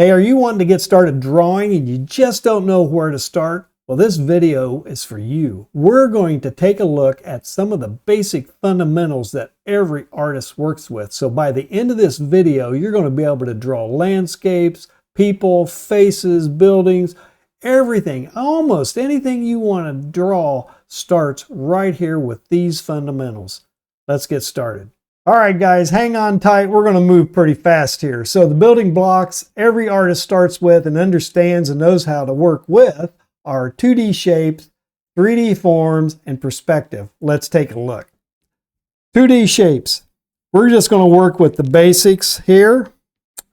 Hey, are you wanting to get started drawing and you just don't know where to start? Well, this video is for you. We're going to take a look at some of the basic fundamentals that every artist works with. So by the end of this video, you're going to be able to draw landscapes, people, faces, buildings, everything. Almost anything you want to draw starts right here with these fundamentals. Let's get started. All right, guys, hang on tight. We're going to move pretty fast here. So the building blocks every artist starts with and understands and knows how to work with are 2D shapes, 3D forms, and perspective. Let's take a look. 2D shapes. We're just going to work with the basics here.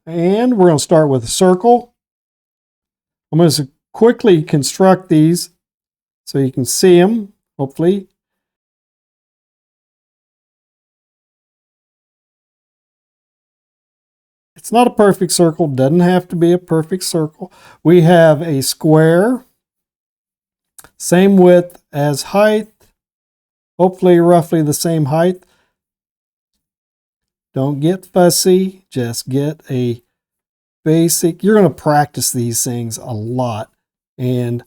And we're going to start with a circle. I'm going to quickly construct these so you can see them, hopefully. It's not a perfect circle, doesn't have to be a perfect circle. We have a square, same width as height, hopefully roughly the same height. Don't get fussy, just get a basic. You're going to practice these things a lot and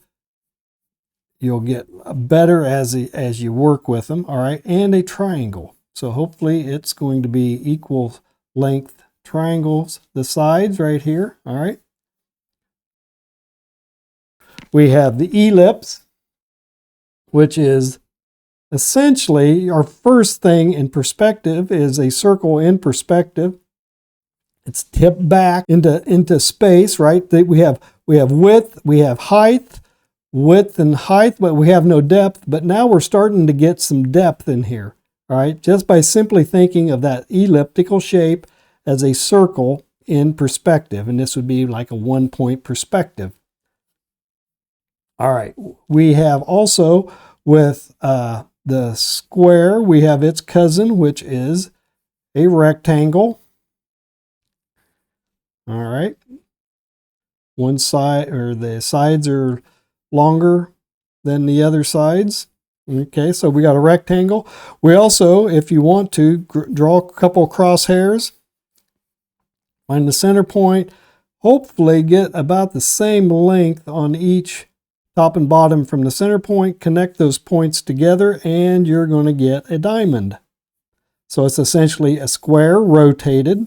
you'll get better as you work with them, all right? And a triangle. So hopefully it's going to be equal length triangles, the sides right here, all right? We have the ellipse, which is essentially our first thing in perspective is a circle in perspective. It's tipped back into space, right? We have width, we have height, width and height, but we have no depth. But now we're starting to get some depth in here, all right? Just by simply thinking of that elliptical shape as a circle in perspective, and this would be like a 1-point perspective. All right, we have also with the square, we have its cousin, which is a rectangle. All right, one side, or the sides are longer than the other sides. Okay, so we got a rectangle. We also, if you want to, draw a couple crosshairs. Find the center point, hopefully get about the same length on each top and bottom from the center point, connect those points together, and you're going to get a diamond. So it's essentially a square rotated.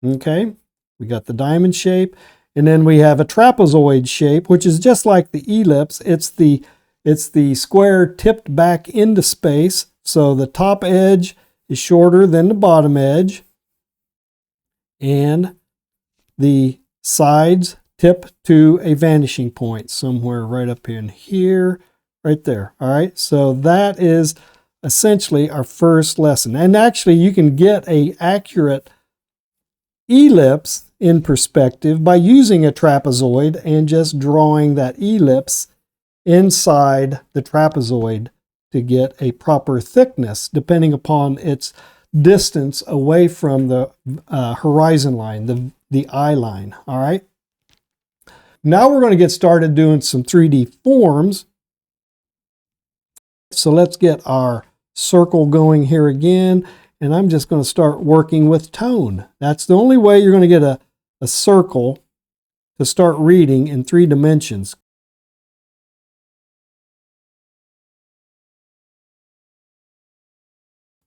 Okay, we got the diamond shape, and then we have a trapezoid shape, which is just like the ellipse. It's the square tipped back into space, so the top edge is shorter than the bottom edge. And the sides tip to a vanishing point somewhere right up in here, right there. All right, so that is essentially our first lesson. And actually, you can get an accurate ellipse in perspective by using a trapezoid and just drawing that ellipse inside the trapezoid to get a proper thickness, depending upon its distance away from the horizon line, the eye line, all right? Now we're going to get started doing some 3D forms. So let's get our circle going here again, and I'm just going to start working with tone. That's the only way you're going to get a circle to start reading in 3 dimensions.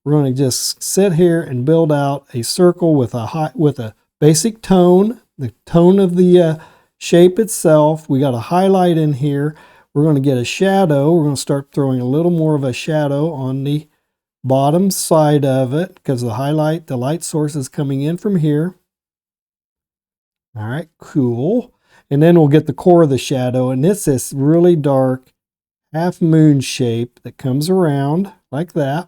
We're going to just sit here and build out a circle with a basic tone, the tone of the shape itself. We got a highlight in here. We're going to get a shadow. We're going to start throwing a little more of a shadow on the bottom side of it because the light source is coming in from here. All right, cool. And then we'll get the core of the shadow, and this is really dark half moon shape that comes around like that.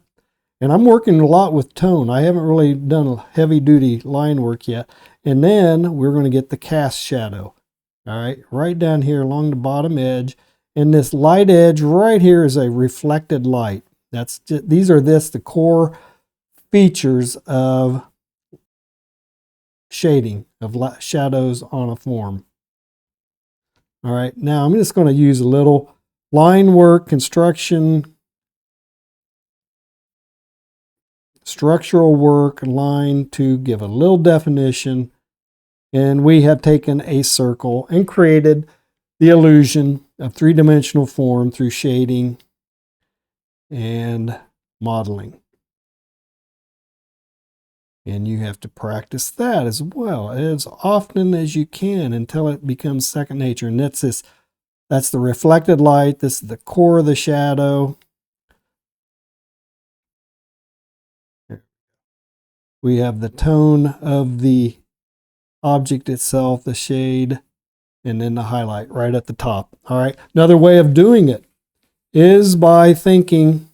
And I'm working a lot with tone. I haven't really done heavy duty line work yet. And then we're going to get the cast shadow. All right, right down here along the bottom edge. And this light edge right here is a reflected light. These are the core features of shading, of shadows on a form. All right, now I'm just going to use a little line work, construction, structural work line to give a little definition And we have taken a circle and created the illusion of three-dimensional form through shading and modeling. And you have to practice that as well as often as you can until it becomes second nature. And that's the reflected light. This is the core of the shadow. We have the tone of the object itself, the shade, and then the highlight right at the top. All right. Another way of doing it is by thinking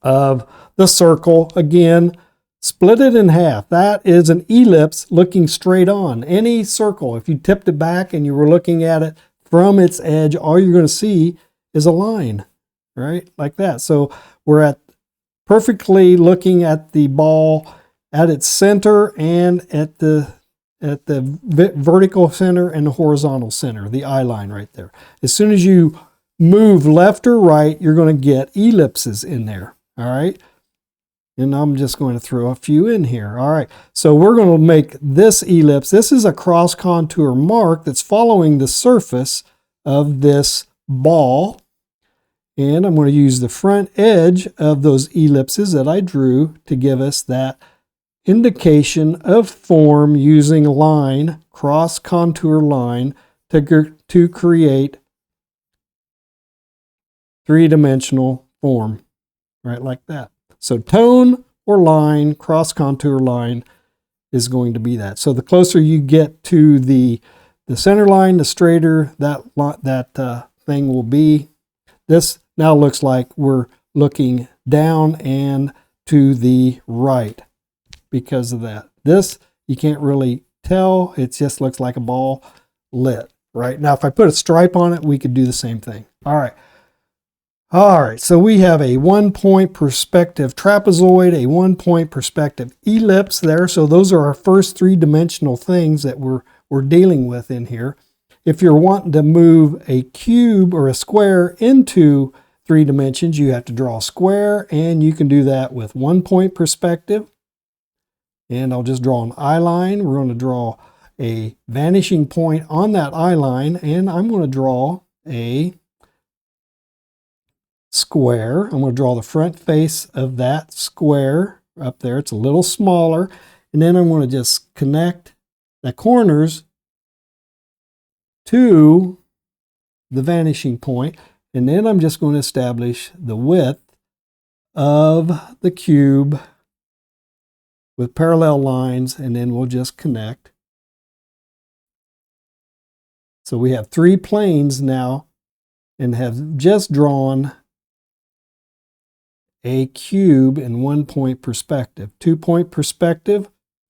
of the circle. Again, split it in half. That is an ellipse looking straight on. Any circle, if you tipped it back and you were looking at it from its edge, all you're going to see is a line, right? Like that. So we're perfectly looking at the ball at its center and at the vertical center and the horizontal center, the eye line right there. As soon as you move left or right, you're going to get ellipses in there, all right? And I'm just going to throw a few in here. All right, so we're going to make this ellipse. This is a cross contour mark that's following the surface of this ball. And I'm going to use the front edge of those ellipses that I drew to give us that indication of form using line, cross contour line, to create three-dimensional form, right like that. So tone or line, cross contour line is going to be that. So the closer you get to the center line, the straighter that thing will be. This now looks like we're looking down and to the right because of that. This, you can't really tell. It just looks like a ball lit, right? Now, if I put a stripe on it, we could do the same thing. All right. All right, so we have a one-point perspective trapezoid, a one-point perspective ellipse there. So those are our first three-dimensional things that we're dealing with in here. If you're wanting to move a cube or a square into 3 dimensions, you have to draw a square, and you can do that with one-point perspective. And I'll just draw an eye line. We're going to draw a vanishing point on that eye line, and I'm going to draw a square. I'm going to draw the front face of that square up there. It's a little smaller. And then I'm going to just connect the corners to the vanishing point. And then I'm just going to establish the width of the cube with parallel lines, and then we'll just connect. So we have 3 planes now and have just drawn a cube in one-point perspective, 2-point perspective.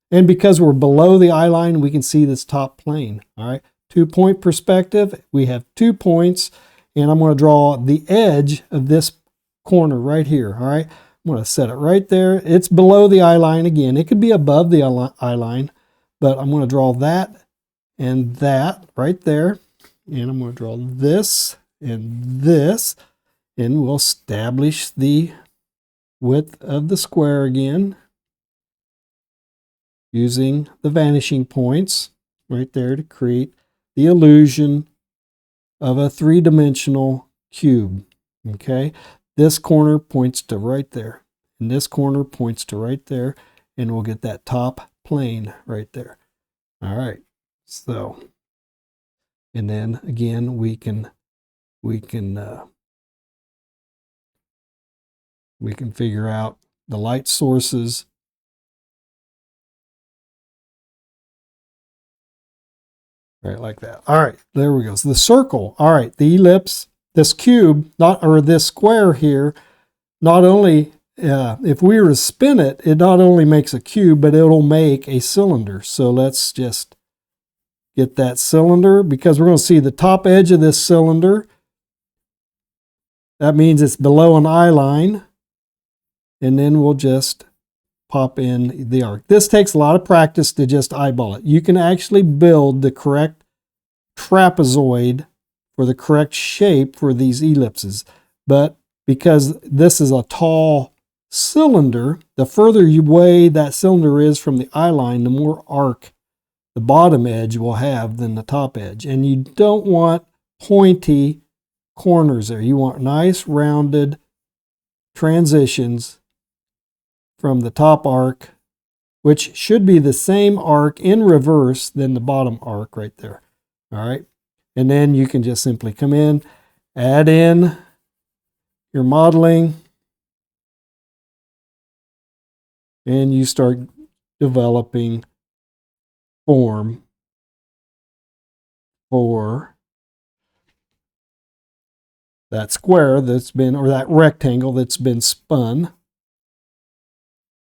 And because we're below the eye line, we can see this top plane. All right, 2-point perspective, we have 2 points, and I'm going to draw the edge of this corner right here. All right, I'm going to set it right there. It's below the eye line again. It could be above the eye line, but I'm going to draw that and that right there. And I'm going to draw this and this, and we'll establish the width of the square again using the vanishing points right there to create the illusion of a 3-dimensional cube. Okay, this corner points to right there, and this corner points to right there, and we'll get that top plane right there. All right, so, and then again we can figure out the light sources. Right, like that. All right, there we go. So the circle, all right, the ellipse, this cube, this square here, not only, if we were to spin it, it not only makes a cube, but it'll make a cylinder. So let's just get that cylinder, because we're going to see the top edge of this cylinder. That means it's below an eye line. And then we'll just pop in the arc. This takes a lot of practice to just eyeball it. You can actually build the correct trapezoid for the correct shape for these ellipses. But because this is a tall cylinder, the further away that cylinder is from the eye line, the more arc the bottom edge will have than the top edge. And you don't want pointy corners there. You want nice rounded transitions from the top arc, which should be the same arc in reverse than the bottom arc right there. All right. And then you can just simply come in, add in your modeling, and you start developing form for that square that's been, or that rectangle that's been spun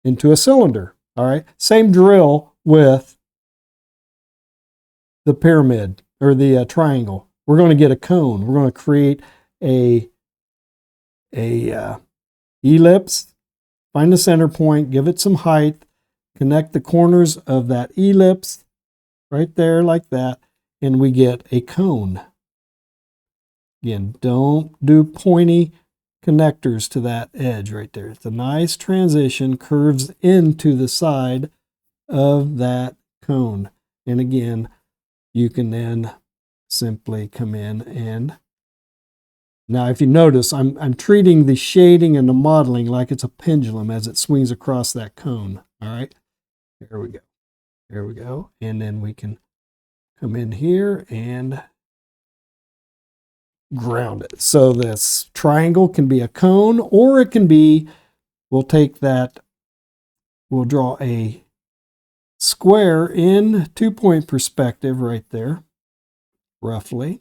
into a cylinder. All right. Same drill with the pyramid or the triangle. We're going to get a cone. We're going to create a ellipse, find the center point, give it some height, connect the corners of that ellipse right there like that, and we get a cone. Again, don't do pointy connectors to that edge right there. It's a nice transition, curves into the side of that cone. And again, you can then simply come in and, now if you notice, I'm treating the shading and the modeling like it's a pendulum as it swings across that cone. All right, there we go. There we go. And then we can come in here and ground it. So this triangle can be a cone, or it can be, we'll take that, we'll draw a square in 2-point perspective right there, roughly.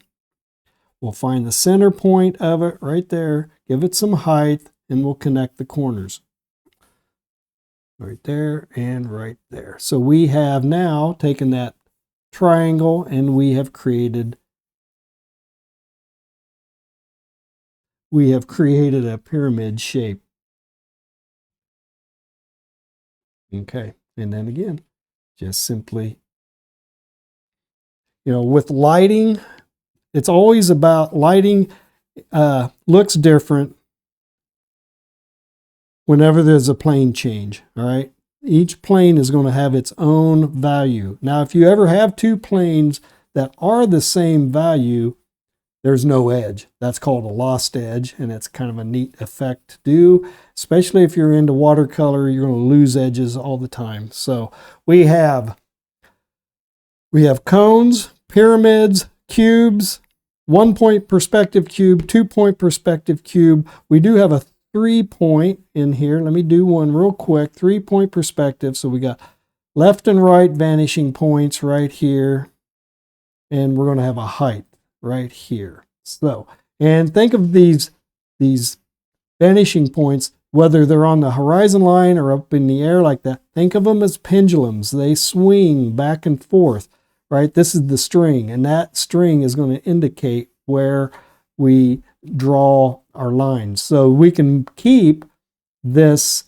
We'll find the center point of it right there, give it some height, and we'll connect the corners. Right there and right there. So we have now taken that triangle and we have created a pyramid shape. Okay, and then again, just simply, with lighting, it's always about lighting looks different whenever there's a plane change, all right? Each plane is going to have its own value. Now, if you ever have two planes that are the same value, there's no edge. That's called a lost edge, and it's kind of a neat effect to do, especially if you're into watercolor. You're going to lose edges all the time. So we have cones, pyramids, cubes, 1-point perspective cube, 2-point perspective cube. We do have a 3-point in here. Let me do one real quick. 3-point perspective. So we got left and right vanishing points right here. And we're going to have a height right here. So, and think of these vanishing points, whether they're on the horizon line or up in the air like that. Think of them as pendulums. They swing back and forth. Right? This is the string, and that string is going to indicate where we draw our lines. So we can keep this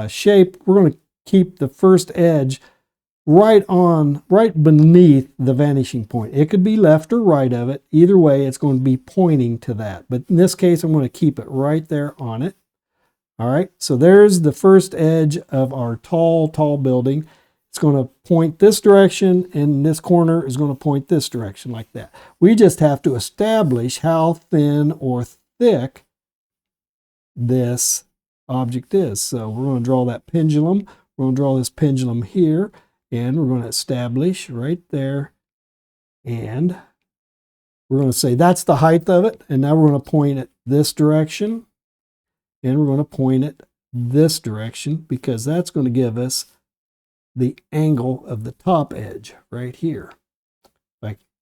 shape. We're going to keep the first edge right beneath the vanishing point. It could be left or right of it. Either way, it's going to be pointing to that. But in this case, I'm going to keep it right there on it. All right, so there's the first edge of our tall building. It's going to point this direction, and this corner is going to point this direction like that. We just have to establish how thin or thick this object is. So we're going to draw that pendulum. We're going to draw this pendulum here, and we're going to establish right there. And we're going to say that's the height of it. And now we're going to point it this direction, and we're going to point it this direction, because that's going to give us the angle of the top edge right here.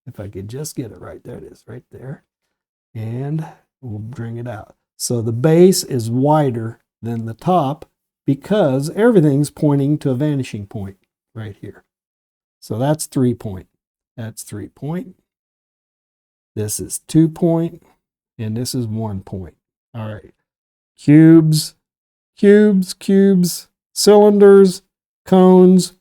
If I could just get it right, there it is right there. And we'll bring it out. So the base is wider than the top because everything's pointing to a vanishing point right here. So that's 3-point. That's 3-point. This is 2-point, and this is 1-point. All right. Cubes, cylinders, cones,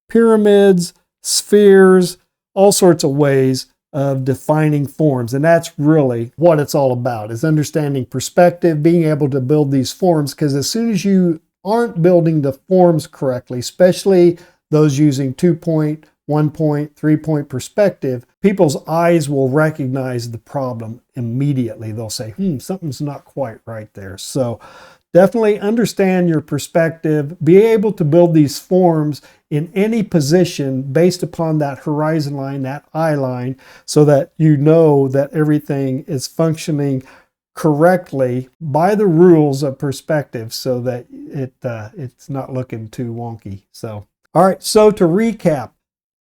pyramids, spheres, all sorts of ways of defining forms. And that's really what it's all about, is understanding perspective, being able to build these forms, because as soon as you aren't building the forms correctly, especially those using 2-point, 1-point, 3-point perspective, people's eyes will recognize the problem immediately. They'll say, something's not quite right there. So definitely understand your perspective. Be able to build these forms in any position based upon that horizon line, that eye line, so that you know that everything is functioning correctly by the rules of perspective, so that it's not looking too wonky. So, all right, so to recap,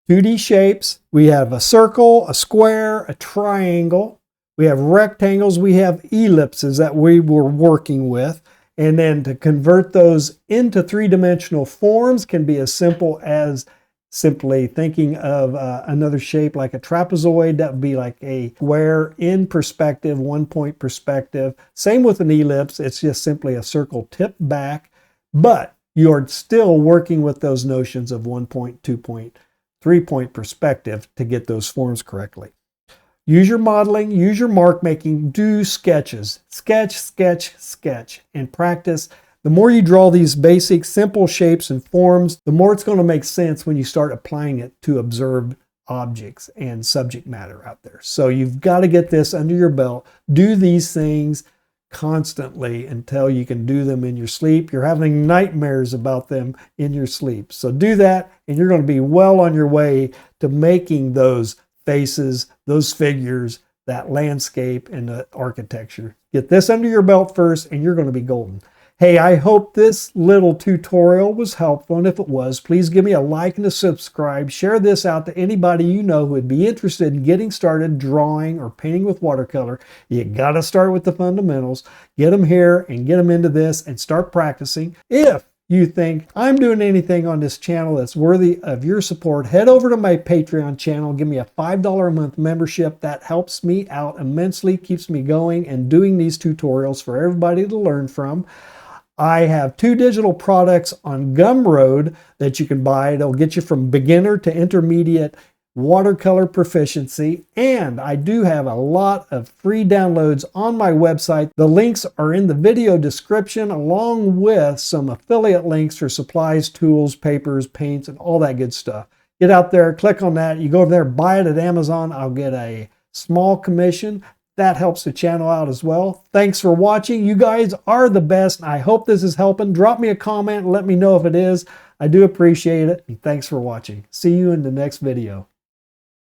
2D shapes, we have a circle, a square, a triangle. We have rectangles, we have ellipses that we were working with. And then to convert those into three-dimensional forms can be as simple as simply thinking of another shape like a trapezoid. That would be like a square in perspective, 1-point perspective. Same with an ellipse. It's just simply a circle tipped back, but you're still working with those notions of 1-point, 2-point, 3-point perspective to get those forms correctly. Use your modeling, use your mark making, do sketches. Sketch, sketch, sketch, and practice. The more you draw these basic, simple shapes and forms, the more it's going to make sense when you start applying it to observed objects and subject matter out there. So you've got to get this under your belt. Do these things constantly until you can do them in your sleep. You're having nightmares about them in your sleep. So do that, and you're going to be well on your way to making those faces, those figures, that landscape, and the architecture. Get this under your belt first, and you're going to be golden. Hey, I hope this little tutorial was helpful, and if it was, please give me a like and a subscribe. Share this out to anybody you know who would be interested in getting started drawing or painting with watercolor. You got to start with the fundamentals. Get them here and get them into this and start practicing. If you think I'm doing anything on this channel that's worthy of your support, head over to my Patreon channel. Give me a $5 a month membership. That helps me out immensely, keeps me going and doing these tutorials for everybody to learn from. I have 2 digital products on Gumroad that you can buy. They'll get you from beginner to intermediate watercolor proficiency. And I do have a lot of free downloads on my website. The links are in the video description, along with some affiliate links for supplies, tools, papers, paints, and all that good stuff. Get out there, click on that. You go over there, buy it at Amazon. I'll get a small commission. That helps the channel out as well. Thanks for watching. You guys are the best. I hope this is helping. Drop me a comment and let me know if it is. I do appreciate it. And thanks for watching. See you in the next video.